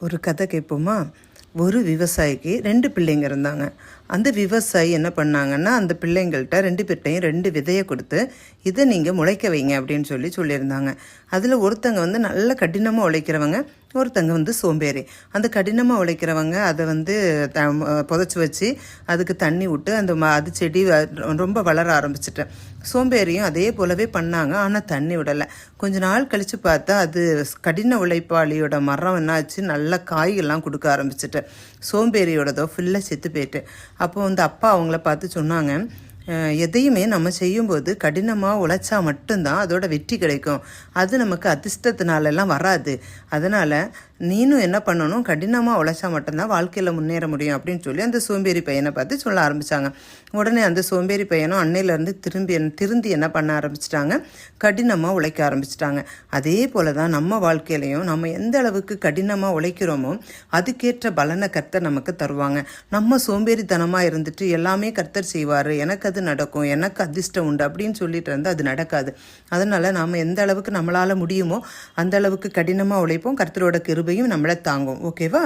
ஒரு கதை கேட்போமா? ஒரு விவசாயிக்கு 2 பிள்ளைங்க இருந்தாங்க. அந்த விவசாயி என்ன பண்ணாங்கன்னா, அந்த பிள்ளைங்கள்ட்ட 2 பேர்ட்டையும் 2 விதைய கொடுத்து, இதை நீங்கள் முளைக்க வைங்க அப்படின்னு சொல்லியிருந்தாங்க. அதில் ஒருத்தங்க வந்து நல்ல கடினமாக உழைக்கிறவங்க, ஒருத்தங்க சோம்பேறி. அந்த கடினமாக உழைக்கிறவங்க அதை புதைச்சி வச்சு அதுக்கு தண்ணி விட்டு அது செடி ரொம்ப வளர ஆரம்பிச்சிட்டு, சோம்பேறியும் அதே போலவே பண்ணாங்க. ஆனால் தண்ணி விடலை. கொஞ்ச நாள் கழித்து பார்த்தா அது கடின உழைப்பாளியோட மரம் என்னாச்சு, நல்ல காய்கள்லாம் கொடுக்க ஆரம்பிச்சிட்டு, சோம்பேறியோடதோ ஃபுல்லாக செத்து போயிட்டு. அப்போ அப்பா அவங்கள பார்த்து சொன்னாங்க, எதையுமே நம்ம செய்யும்போது கடினமாக உழைச்சா மட்டும்தான் அதோட வெற்றி கிடைக்கும். அது நமக்கு அதிர்ஷ்டத்தினாலெல்லாம் வராது. அதனால் நீனும் என்ன பண்ணணும், கடினமாக உழைச்சா மட்டும்தான் வாழ்க்கையில் முன்னேற முடியும் அப்படின்னு சொல்லி அந்த சோம்பேறி பையனை பார்த்து சொல்ல ஆரம்பித்தாங்க. உடனே அந்த சோம்பேறி பையனும் அன்னையிலேருந்து திருந்தி என்ன பண்ண ஆரம்பிச்சிட்டாங்க, கடினமாக உழைக்க ஆரம்பிச்சிட்டாங்க. அதே போல் தான் நம்ம வாழ்க்கையிலையும் நம்ம எந்த அளவுக்கு கடினமாக உழைக்கிறோமோ அதுக்கேற்ற பலனை கர்த்தர் நமக்கு தருவாங்க. நம்ம சோம்பேறித்தனமாக இருந்துட்டு எல்லாமே கர்த்தர் செய்வார், எனக்கு அது நடக்கும், எனக்கு அதிர்ஷ்டம் உண்டு அப்படின்னு சொல்லிட்டு இருந்தால் அது நடக்காது. அதனால் நாம் எந்த அளவுக்கு நம்மளால் முடியுமோ அந்த அளவுக்கு கடினமாக உழைப்போம். கர்த்தரோட கிருபையும் நம்மளை தாங்கும். ஓகேவா?